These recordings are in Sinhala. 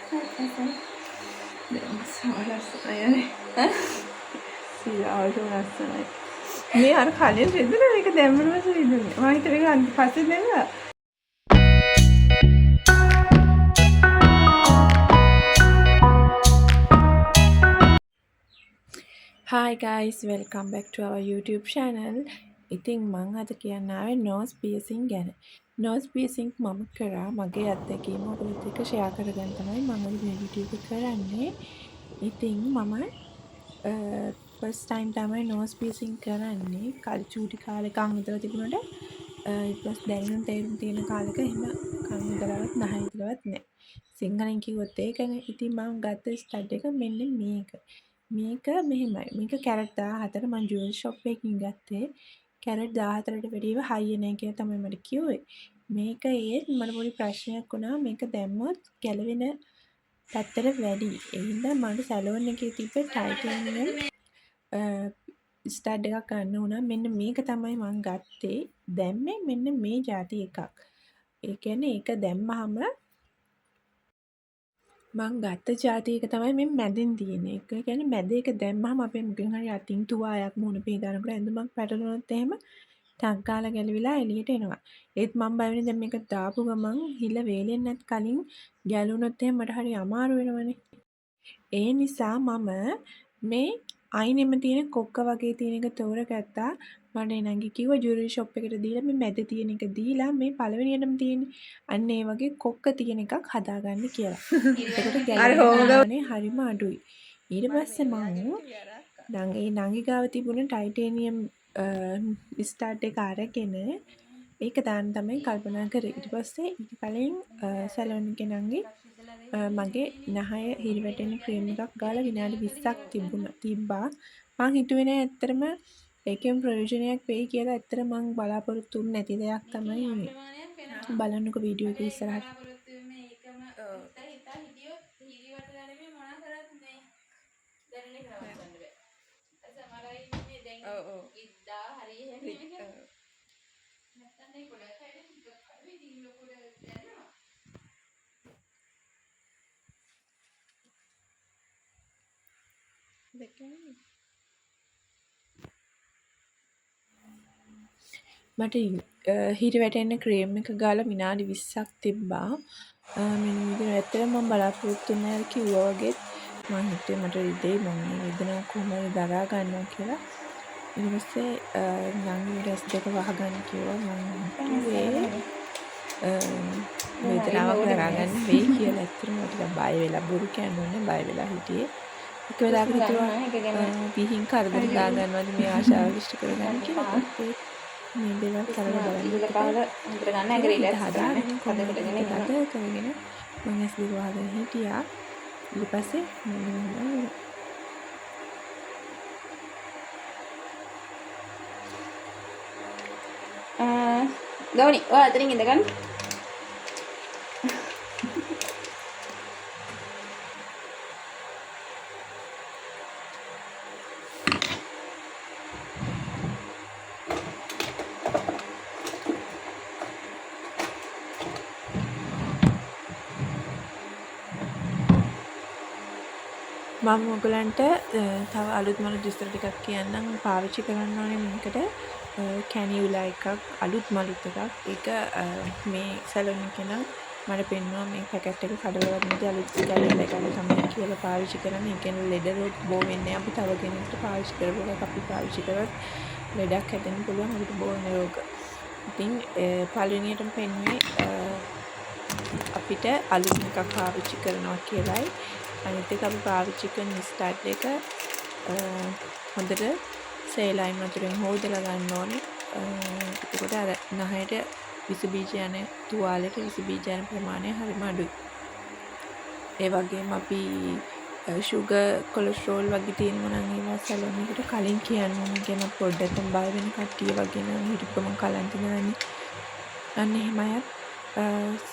සවලස්සනයි සිරාවට ලස්සනයි. මේ අර කලින් රිදුනේ මේක දැම්මම රිදුනේ. මම හිතුවේ ඒක අන්ති පස්සේ දැම්මා. Hi guys, welcome back to our YouTube channel. ඉතින් මම අද කියන්න ආවේ nose piercing ගැන. nose piercing මම කරා මගේ අත්දැකීම ඔයගොල්ලොත් එක්ක share කරගන්න තමයි මම මේ වීඩියෝ එක කරන්නේ. ඉතින් මම first time තමයි nose piercing කරන්නේ. චූටි කාලෙක අං ඉඳලා තිබුණාට ඊට පස්සේ දැන් තේරුම් තියෙන කාලෙක එහෙම කන් ඉඳලවත් නහය ඉඳලවත් නැහැ. සිංහලෙන් කිව්වොත් ඒකනේ. ඉතින් මම ගත්ත ස්ටඩ් එක මෙන්න මේක. මේක මෙහෙමයි. මේක කැරට් 14 මම ජුවල් ෂොප් එකකින් ගත්තේ. කැරට් 14ට වැඩිව හයි එන එක තමයි මට කිව්වේ. මේක මට පොඩි ප්‍රශ්නයක් වුණා. මේක දැම්මොත් ගැලවෙන පැත්තට වැඩි. ඒ හින්දා මට සැලෝන් එකේ තිබ්බ ටයිටේනියම් ස්ටඩ් එකක් ගන්න වුණා. මෙන්න මේක තමයි මම ගත්තේ. දැම්මේ මෙන්න මේ જાති එකක්. ඒ කියන්නේ ඒක දැම්මහම මං ගත්ත જાති එක තමයි මේ මැදින් තියෙන එක. ඒ කියන්නේ මැද එක දැම්මහම අපේ මුගෙන් හරි අතින් තුවායක් මුණ පේදානකොට ඇඳුමක් පැටලුනොත් එහෙම ටක් ගාලා ගැලවිලා එළියට එනවා. ඒත් මම බය වෙන්නේ දැන් මේක දාපු ගමන් හිල වේලෙන්නත් කලින් ගැලුනොත් එහෙම මට හරි අමාරු වෙනවනේ. ඒ නිසා මම මේ අයිනෙම තියෙන කොක්ක වගේ තියෙන එක තෝරගත්තා. මට නංගි කිව්වා ජුවලරි ෂොප් එකට දීලා මේ මැද තියෙන එක දීලා මේ පළවෙනියටම තියෙන්නේ අන්න ඒ වගේ කොක්ක තියෙන එකක් හදාගන්න කියලා. එතකොට ගැලවෙන්නේ හරිම අඩුයි. ඊට පස්සේ මම නංගි ගාව තිබුණ ටයිටේනියම් ස්ටඩ් එක අරගෙන ඒක දාන්න තමයි කල්පනා කරේ. ඊට පස්සේ ඊට කලින් සැලොන් එකේ නංගි මගේ නහය හිරිවැටෙන ක්‍රීම් එකක් ගාලා විනාඩි 20ක් තිබ්බා. මං හිතුවේ නෑ ඇත්තටම ඒකෙන් ප්‍රයෝජනයක් වෙයි කියලා. ඇත්තට මං බලාපොරොත්තු වෙන්නේ නැති දෙයක් තමයි මේ. බලන්නකෝ වීඩියෝ එක ඉස්සරහට. මට හිරි වැටෙන්න ක්‍රීම් එක ගාලා විනාඩි 20ක් තිබ්බා. මෙන්න විදිහට ඇත්තටම මම බලාපොරොත්තු නැහැ කිව්වා වගේ. මම හිතුවේ මට රිදෙයි මම මේ වේදනාව කොහොමද දරා ගන්නවා කියලා. ඊට පස්සේ නංගි රස් දෙක වහගන්න කිව්වා. මම හිතුවේ වේදනාවක් දරා ගන්න වෙයි කියලා. ඇත්තටම මට බය වෙලා බොරු කියන්නේ බය වෙලා හිටියේ. එක වෙලාවක හිතුවා පිහින් කරදර දා ගන්නවද මේ ආශාව ඉෂ්ට කරගන්න කියලා. මේ දේවල් කරලා බලන්න පාර හොඳට ගන්න ඒක රිලැක්ස් කරගෙන කොහොමද කරගෙන මම ඇස් දෙක වහගෙන හිටියා. ඊට පස්සේ මම ගවනි ඔයා අතරින් ඉඳගන්න. මම ඔයගලන්ට තව අලුත් මලු විස්තර ටිකක් කියන්නම්. පාවිච්චි කරන්න ඕනේ මේකට කැනියුලා එකක් අලුත් මලුත් එකක්. ඒක මේ සැලොන් එකේ නම් මට පෙන්නවා මේ පැකට් එක කඩලවත් නැති අලුත් කැනියුලා එකක් තමයි කියලා පාවිච්චි කරන්නේ. ඒ කියන්නේ ලෙඩ රෝග බෝ වෙන්නේ අපි තව කෙනෙක්ට පාවිච්චි කරපු එකක් අපි පාවිච්චි කරොත් ලෙඩක් හැදෙන්න පුළුවන් අපිට බෝ වෙන රෝග. ඉතින් පළවෙනියටම පෙන්වන්නේ අපිට අලුත් එකක් පාවිච්චි කරනවා කියලායි. අනිත් එක අපි පාවිච්චි කරන ස්ටඩ් එක හොඳට සේලයින් වතුරෙන් හොදලා ගන්න ඕනේ. එතකොට අර නහයට විස බීජ යන තුවාලෙට විස බීජ යන ප්‍රමාණය හරිම අඩුයි. ඒ වගේම අපි ෂුගර් කොලෙස්ටරෝල් වගේ තියෙනවා නම් ඒවා සැලොන් එකට කලින් කියන්න ඕනේ. කියන පොඩ්ඩක්ම බය වෙන කට්ටිය වගේ නම් හිටපොම කලන්ත දාන්නේ. අන්න එහෙම අය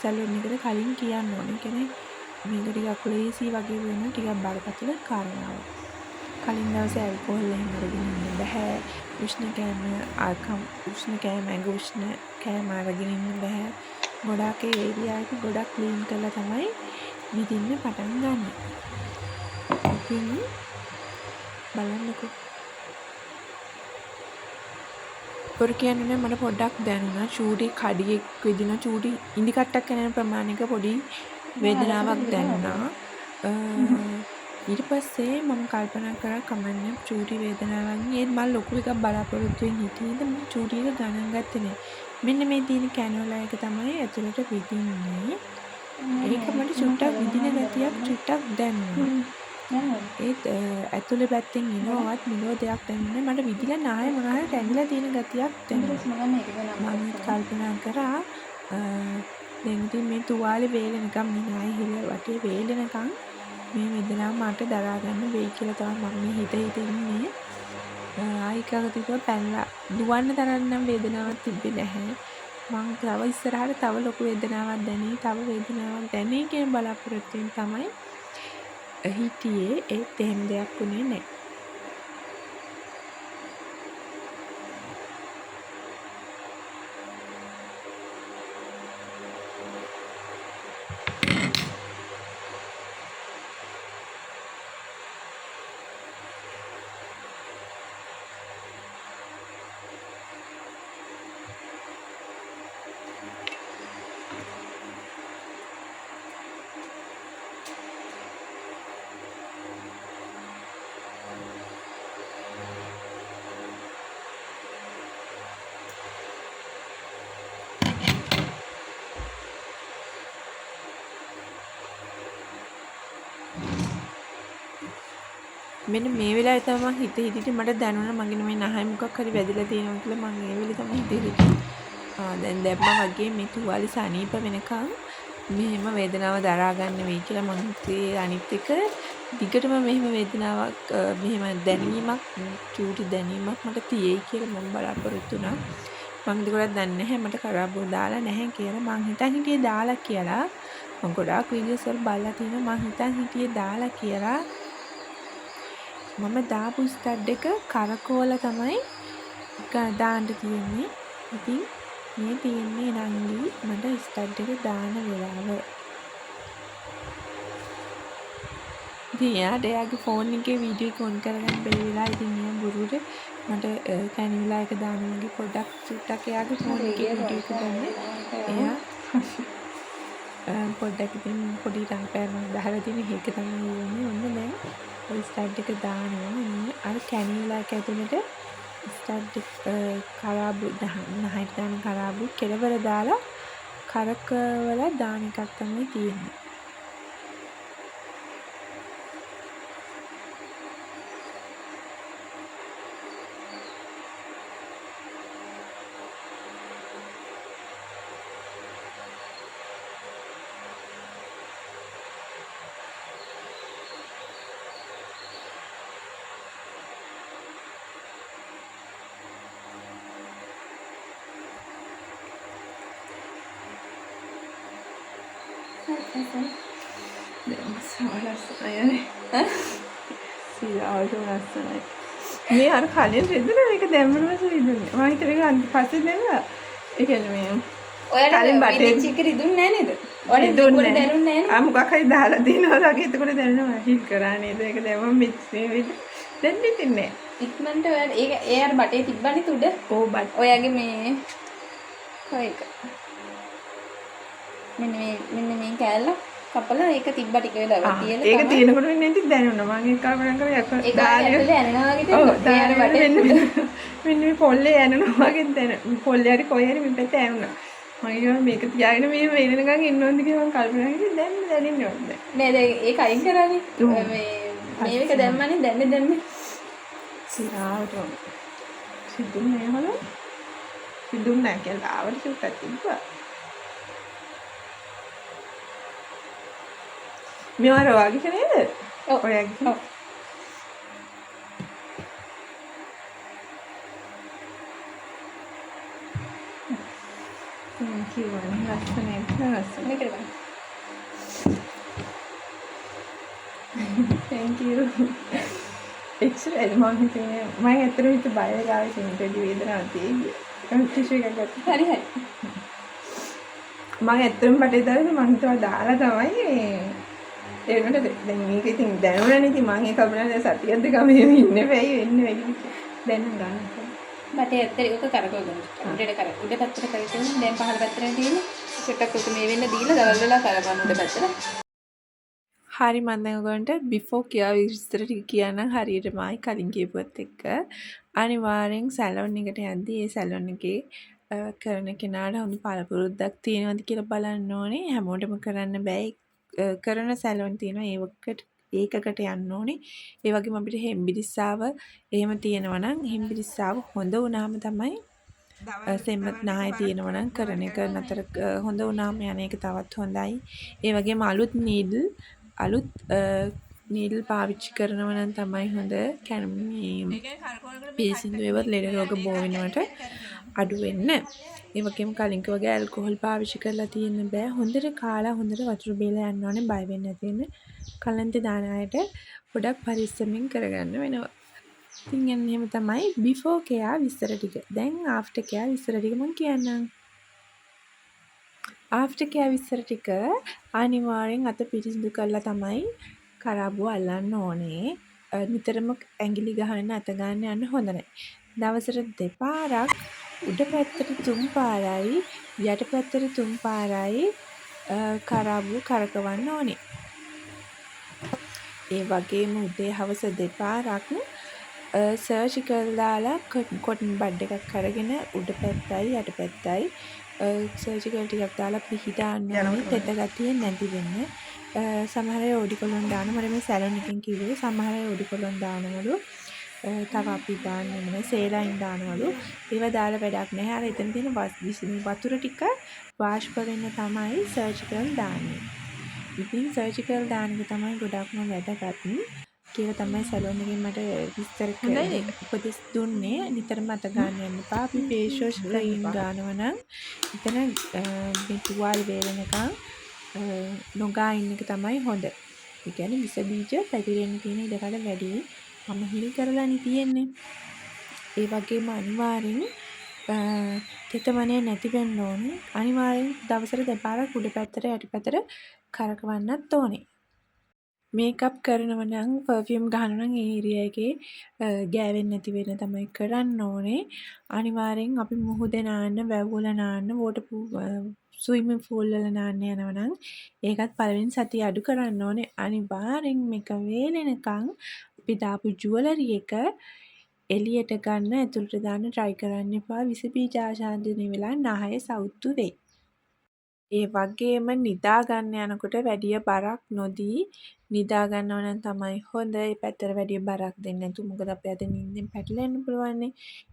සැලොන් එකට කලින් කියන්න ඕනේ. කියන්නේ මේක ටිකක් ලේසි වගේ වෙන ටිකක් බරපතල කාරණාවක්. කලින් දවසේ ඇල්කොහොල් එහෙම අරගෙන ඉන්න බෑ. උෂ්ණ කෑම ඇඟ උෂ්ණ කෑම අරගෙන ඉන්න බෑ. ගොඩාක් ඒ ඒරියා එක ගොඩක් ක්ලීන් කරලා තමයි විඳින්න පටන් ගන්න. ඉතින් බලන්නකෝ. පොර කියන්නේ මට පොඩ්ඩක් දැනුණා චූටි කඩියෙක් විදින චූටි ඉඳි කට්ටක් කන ප්‍රමාණයක පොඩි වේදනාවක් දැනුණා. ඊට පස්සේ මම කල්පනා කරා කමන්නේ චූටි වේදනාවක් ඒත් මම ලොකු එකක් බලාපොරොත්තු වෙන්නේ හිටියේද මම චූටි එක ගණන් ගත්තේ නෑ. මෙන්න මේ තියෙන කැනෝලා එක තමයි ඇතුළට විදින්නේ. ඒක මට චුට්ටක් විදින ගතියක් චුට්ටක් දැනුණා. ඒත් ඇතුළේ පැත්තෙන් එනවත් මිලෝ දෙයක් දැනුනේ මට විදිලා නාය මොනවාරි රැඳිලා තියෙන ගතියක් දැනුණා. මම කල්පනා කරා දැන් ඉතින් මේ තුවාලේ වේලෙනකම් මේ නාය හිල වටේ වේලෙනකම් මේ වේදනාව මට දරා ගන්න වෙයි කියලා තමයි මම මේ හිත ඉන්නේ. ආයිකව තිබ්බ පැනලා දුවන්න තරම් නම් වේදනාවක් තිබ්බේ නැහැ. මං තව ඉස්සරහට තව ලොකු වේදනාවක් දැනේ තව වේදනාවක් දැනේ කියන බලාපොරොත්තුෙන් තමයි හිටියේ. ඒත් එහෙම දෙයක් වුණේ නැහැ. මෙන්න මේ වෙලාවේ තමයි මම හිතේ මට දැනුණා මගේ මේ නහය මොකක් හරි වැදිලා තියෙනවා කියලා මම ඒ වෙලේ තමයි හිතේ දැන් දැම්මා වගේ මේ තුවාලේ සනීප වෙනකන් මෙහෙම වේදනාව දරා ගන්න වෙයි කියලා මම හිතේ. අනිත් එක දිගටම මෙහෙම වේදනාවක් මෙහෙම දැනීමක් චූටි දැනීමක් මට තියෙයි කියලා මම බලාපොරොත්තු වුණා. මම ඒකවත් දන්නේ නැහැ මට කරාබෝ දාලා නැහැ කියලා. මං හිතන් හිටියේ දාලා කියලා. මම ගොඩාක් වීඩියෝස් වල බලලා තියෙනවා. මං හිතන් හිටියේ දාලා කියලා. මම දාපු ස්ටඩ් එක කරකවලා තමයි දාන්න තියෙන්නේ. ඉතින් මේ තියෙන්නේ නංගි මට ස්ටඩ් එක දාන වෙලාව. ඉතින් එයාගේ ෆෝන් එකේ වීඩියෝ එක ඔන් කරගන්න බැරි වෙලා ඉතින් එයා බොරුවට මට කැනියුලා එක දාන්න මගේ පොඩ්ඩක් චුට්ටක් එයාගේ ෆෝන් එකේ වීඩියෝ එක ගන්න. එයා පොඩ්ඩක් ඉතින් පොඩි රංගපෑමක් දාලා තියෙන එක තමයි එන්නේ. ඔන්න දැන් ඔය ස්ටඩ් එක දානවා. අර කැනියුලා එක ඇතුළට ස්ටඩ් කරාබු නහයට දාන කරාබු කෙලවර දාලා කරකවලා දාන එකක් තමයි තියෙන්නේ. මේ අර කලින් රිදුන මේක දැම්මම රිදුනේ. මම හිතුවේ ඒක අන්ති පස්සේ දැම්මා. ඒ කියන්නේ මේ ඔයාලා කලින් බටේ චික රිදුන්නේ නැහැ නේද? ඔයාලා රිදුන්නේ දැනුන්නේ නැහැ. මොකක් හරි දාලා දිනවා වගේ එතකොට දැනෙනවා. හිල් කරා නේද? ඒක දැම්මම මික්ස් මේ දැන් ඉතින්නේ. ඉක්මනට ඔයාලා ඒක ඒ අර බටේ තිබ්බනේ උඩ. ඕ බට්. ඔයාගේ මේ කොයික. මෙන්න මේ කෑල්ල කපලා ඒක තිබ්බ ටික වෙලාවක් තියලා ඒක තියෙනකොට වෙන්නේ නැති දැනුණා මම ඒක කල්පනා කරා ඒක දාලා යනවා වගේ තියෙනවා මෙන්න මේ පොල්ලේ යනවා වගේ දැන පොල්ලේ හරි කොයි හරි මේ පැත්තේ යනවා මම කියනවා මේක තියාගෙන මේ වෙනකන් ඉන්නවද කියලා මම කල්පනා කරේ දැන් දැනෙන්නේ නැහැ නේද ඒක අයින් කරානේ මේක දැම්මනේ දැන්නේ සිරාවට සිදුන්නේ හොල සිදුන්නේ කියලා ආවට චුට්ටක් තිබ්බා මෙවර වගේ නේද? ඔව්. ඔයගේ. ඔව්. Thank you. ලස්සනයි. කරගන්න. Thank you. එච්චරයි මම හිතන්නේ මම ඇත්තටම හිත බය වෙලා ඉන්නේ දෙවි වේදනාවක් තියෙන්නේ. ඒක ටිෂු එකක් ගත්තා. හරි හරි. මම ඇත්තටම බටේ දාලා මම හිතුවා දාලා තමයි ඒ වුණාට දැන් මේක ඉතින් දැනුණානේ ඉතින් මම ඒක අපුණා සතියක් දෙකක් මෙහෙම ඉන්න බැයි වෙන්නේ වැඩි. දැන් ගන්න. බටේ ඇත්තට ඒක කරකවගන්න. උඩ පැත්තට කරගෙන දැන් පහළ පැත්තට තියෙන්නේ. චුට්ටක් උඩ මේ වෙන්න දීලා දවල් වෙලා කරගන්න උඩ පැත්තට. හරි මම දැන් ඔයගොල්ලන්ට බිෆෝ කියා විස්තර ටික කියන්නම් හරියටමයි කලින් කියපුවත් එක්ක. අනිවාර්යෙන් සැලොන් එකට යද්දී ඒ සැලොන් එකේ කරන කෙනාට හොඳ පළපුරුද්දක් තියෙනවද කියලා බලන්න ඕනේ. හැමෝටම කරන්න බෑ. කරන සැලොන් තියෙනවා ඒකකට යන්න ඕනේ. ඒ වගේම අපිට හෙම්බිරිස්සාව එහෙම තියෙනවා නම් හෙම්බිරිස්සාව හොඳ වුණාම තමයි සෙම්මත් නාය තියෙනවා නම් කරන එක නතර හොඳ වුණාම යන එක තවත් හොඳයි. ඒ වගේම අලුත් නීඩල් පාවිච්චි කරනවා නම් තමයි හොඳ. පිළිසිඳු ඒවත් ලෙඩ රෝග බෝ වෙනවට අඩු වෙන්න. ඒ වගේම කලින් වගේ ඇල්කොහොල් පාවිච්චි කරලා තියෙන්න බෑ. හොඳට කාලා හොඳට වතුර බීලා යන්න ඕනේ බය වෙන්නේ නැති වෙන්න. කලන්තේ දාන අයට ගොඩක් පරිස්සමින් කරගන්න වෙනවා. ඉතින් එහෙම තමයි බිෆෝ කෙයා විස්තර ටික. දැන් ආෆ්ටර් කෙයා විස්තර ටික මම කියන්නම්. ආෆ්ටර් කෙයා විස්තර ටික අනිවාර්යෙන් අත පිරිසිදු කරලා තමයි කරාබුව අල්ලන්න ඕනේ. නිතරම ඇඟිලි ගහන්න අත ගන්න යන්න හොඳ නැහැ. දවසට දෙපාරක් උඩ පැත්තට 3 පාරයි යට පැත්තට 3 පාරයි කරාබුව කරකවන්න ඕනේ. ඒ වගේම උදේ හවස දෙපාරක් සර්ජිකල් දාලා කොටන් බඩ් එකක් අරගෙන උඩ පැත්තයි යට පැත්තයි සර්ජිකල් ටිකක් දාලා පිහිටාන්න ඕනේ තෙත ගතිය නැති වෙන්න. සමහර අය ඔඩිකොලොන් දානවා. මම මේ සැලොන් එකෙන් කිව්වේ සමහර අය ඔඩිකොලොන් දානවලු. තව අපි දාන්නේ නැහැ සේලයින් දානවලු. ඒවා දාලා වැඩක් නැහැ. අර එතන තියෙන වතුර ටික වාෂ්ප වෙන්න තමයි සර්ජිකල් දාන්නේ. ඉතින් සර්ජිකල් දාන එක තමයි ගොඩක්ම වැදගත් කියලා තමයි සැලොන් එකෙන් මට විස්තර කරලා උපදෙස් දුන්නේ. නිතරම අත ගන්න යන්න එපා. අපි ෆේස් වොෂ් ක්‍රීම් ගන්නවා නම් එතන මේ තුවාල වේලනකම් නොගා ඉන්න එක තමයි හොඳ. ඒ කියන්නේ විස බීජ පැතිරෙන්න තියෙන ඉඩකඩ වැඩි. මම හිල් කරලානේ තියෙන්නේ. ඒ වගේම අනිවාර්යෙන් තෙතමනේ නැති වෙන්න ඕනේ. අනිවාර්යෙන් දවසට දෙපාරක් උඩ පැත්තට යට පැත්තට කරකවන්නත් ඕනේ. මේකප් කරනවා නම් පර්ෆියුම් ගහනවා නම් ඒ ඒරියා එකේ ගෑවෙන්නේ නැති වෙන තමයි කරන්න ඕනේ. අනිවාර්යෙන් අපි මුහුදේ නාන්න, වැව් වල නාන්න, ස්විමින් පූල් වල නාන්න යනවා නම් ඒකත් පළවෙනි සතිය අඩු කරන්න ඕනේ. අනිවාර්යෙන් මේක වේලෙනකන් අපි දාපු ජුවලරි එක එළියට ගන්න ඇතුළට දාන්න try කරන්න එපා. විස බීජ ආසාදනය වෙලා නහය සවුත්තු වෙයි. ඒ වගේම නිදා ගන්න යනකොට වැඩිය බරක් නොදී නිදා ගන්නව නම් තමයි හොඳ. ඒ පැත්තට වැඩිය බරක් දෙන්නේ නැතුව. මොකද අපි අද නිින්දෙන් පැටලෙන්න පුළුවන්.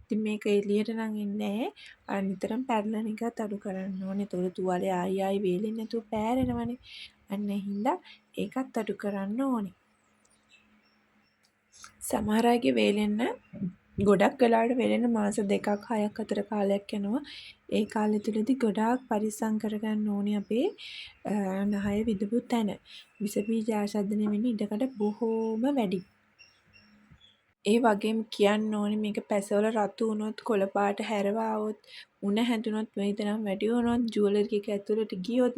ඉතින් මේක එළියට නම් එන්නේ නැහැ. නිතරම පැටලෙන එකත් අඩු කරන්න ඕනේ. ඒතකොට තුවාලේ ආයි වේලෙන්නේ නැතුව පෑරෙනවනේ. අන්න ඒ හින්දා ඒකත් අඩු කරන්න ඕනේ. සමහර අයගේ වේලෙන්න ගොඩක් වෙලාවට වෙලෙන මාස 2ක් 6ක් අතර කාලයක් යනවා. ඒ කාලය තුලදී ගොඩාක් පරිස්සම් කරගන්න ඕනේ අපේ නහය විදපු තැන. විස බීජ ආසාදනය වෙන්න ඉඩකඩ බොහෝම වැඩි. ඒ වගේම කියන්න ඕනේ මේක පැසවල රතු වුණොත් කොළ පාට හැරවාවොත් උණ හැදුනොත් වේදනාව වැඩි වුණොත් ජුවලරි එක ඇතුළට ගියොත්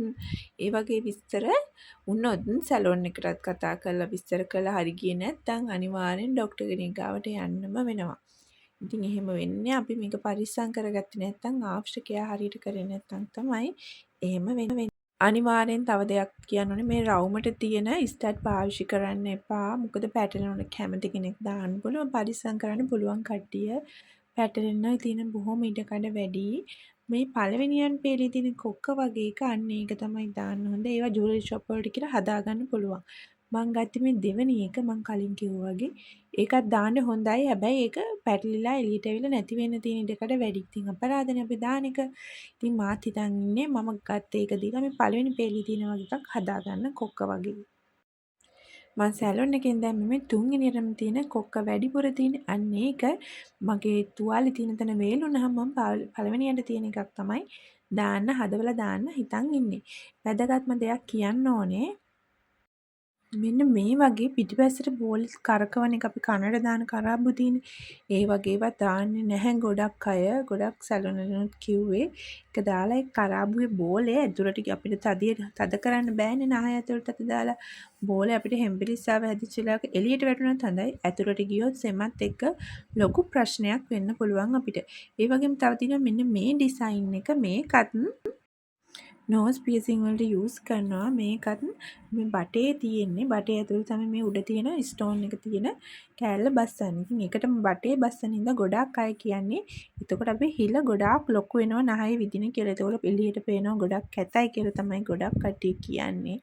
ඒ වගේ විස්තර වුණොත් සැලොන් එකටත් කතා කරලා විස්තර කළා හරි ගියේ නැත්නම් අනිවාර්යෙන් ડોක්ටර් කෙනෙක් ගාවට යන්නම වෙනවා. ඉතින් එහෙම වෙන්නේ අපි මේක පරිස්සම් කරගත්තේ නැත්නම් ආෆ්ටර් කෙයා හරියට කරේ නැත්නම් තමයි එහෙම වෙන්නේ. අනිවාර්යෙන් තව දෙයක් කියන්න ඕනේ මේ රවුමට තියෙන ස්ටඩ් පාවිච්චි කරන්න එපා. මොකද පැටලෙන කැමති කෙනෙක් දාන්න පුළුවන් පරිස්සම් කරන්න පුළුවන් කට්ටිය. පැටලෙන්න තියෙන බොහොම ඉඩකඩ වැඩි. මේ පළවෙනියන් පේලේ තියෙන කොක්ක වගේ එක අන්න ඒක තමයි දාන්න හොඳ. ඒවා ජුවලරි ෂොප් වලට කියලා හදාගන්න පුළුවන්. මං ගත්තේ මේ දෙවෙනි එක මං කලින් කිව්වා වගේ. ඒකත් දාන්න හොඳයි. හැබැයි ඒක පැටලිලා එළියට ඇවිල්ලා නැති වෙන්න තියෙන ඉඩකඩ වැඩි. ඉතින් අපරාධනේ අපි දාන එක. ඉතින් මාත් හිතන් ඉන්නේ මම ගත්ත ඒක දීලා මේ පළවෙනි පේලි තියෙන වගේ එකක් හදාගන්න කොක්ක වගේ. මම සැලොන් එකෙන් දැම්මේ මේ තුන්වෙනියටම තියෙන කොක්ක වැඩිපුර තියෙන අන්න ඒක මගේ තුවාලේ තියෙන තැන වේලුනහම මම පළවෙනියට තියෙන එකක් තමයි දාන්න හදවලා දාන්න හිතන් ඉන්නේ. වැදගත්ම දෙයක් කියන්න ඕනේ මෙන්න මේ වගේ පිටිපස්සට බෝල් කරකවන එක අපි කනට දාන කරාබු තියෙන. ඒ වගේ ඒවා දාන්නේ නැහැ ගොඩක් අය. ගොඩක් සැලොන් වලිනුත් කිව්වේ. ඒක දාලා ඒ කරාබුවේ බෝලේ ඇතුළට අපිට තද කරන්න බෑනේ නහය ඇතුළට අත දාලා. බෝලේ අපිට හෙම්බිරිස්සාව හැදිච්ච වෙලාවක එළියට වැටුණත් හොඳයි. ඇතුළට ගියොත් සෙමත් එක්ක ලොකු ප්‍රශ්නයක් වෙන්න පුළුවන් අපිට. ඒ වගේම තව තියෙනවා මෙන්න මේ ඩිසයින් එක මේකත් නෝස් පියසිං වලට යූස් කරනවා. මේකත් මේ බටේ තියෙන්නේ. බටේ ඇතුළේ තමයි මේ උඩ තියෙන ස්ටෝන් එක තියෙන කෑල්ල බස්සන්නේ. ඉතින් ඒකටම බටේ බස්සන ඉඳ ගොඩාක් අය කියන්නේ එතකොට අපි හිල ගොඩාක් ලොකු වෙනවා නහය විදින කියලා. ඒතකොට එළියට පේනවා ගොඩක් කැතයි කියලා තමයි ගොඩක් කට්ටිය කියන්නේ.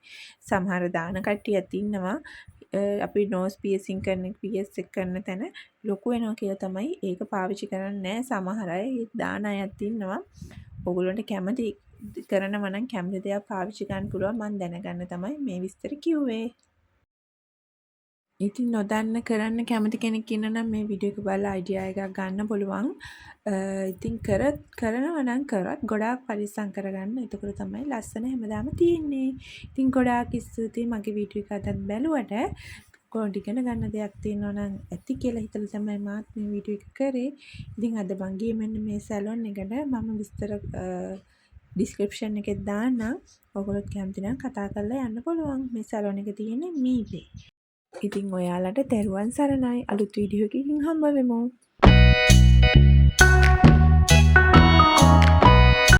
සමහර දාන කට්ටියත් ඉන්නවා. අපි නෝස් පියසිං කරන පියස් එක කරන තැන ලොකු වෙනවා කියලා තමයි ඒක පාවිච්චි කරන්නේ නැහැ සමහර අය. දාන අයත් ඉන්නවා. ඔයගොල්ලන්ට කැමති කරනවා නම් කැමති දෙයක් පාවිච්චි කරන්න පුළුවන්. මම දැනගන්න තමයි මේ විස්තර කිව්වේ. ඉතින් නොදන්න කරන්න කැමති කෙනෙක් ඉන්නවා නම් මේ වීඩියෝ එක බලලා අයිඩියා එකක් ගන්න පුළුවන්. ඉතින් කරනවා නම් කරත් ගොඩාක් පරිස්සම් කරගන්න. එතකොට තමයි ලස්සන හැමදාම තියෙන්නේ. ඉතින් ගොඩාක් ස්තුතියි මගේ වීඩියෝ එක අදත් බැලුවට. කොහොමද ඉගෙන ගන්න දෙයක් තියෙනවා නම් ඇති කියලා හිතලා තමයි මාත් මේ වීඩියෝ එක කරේ. ඉතින් අද මං ගියේ මෙන්න මේ සැලොන් එකට මම විස්තර ඩිස්ක්‍රිප්ෂන් එකේ දාන්නම්. ඔයගොල්ලෝ කැමති නම් කතා කරලා යන්න පුළුවන්. මේ සැලොන් එක තියෙන්නේ මීපේ. ඉතින් ඔයාලට තෙරුවන් සරණයි. අලුත් වීඩියෝ එකකින් හම්බ වෙමු.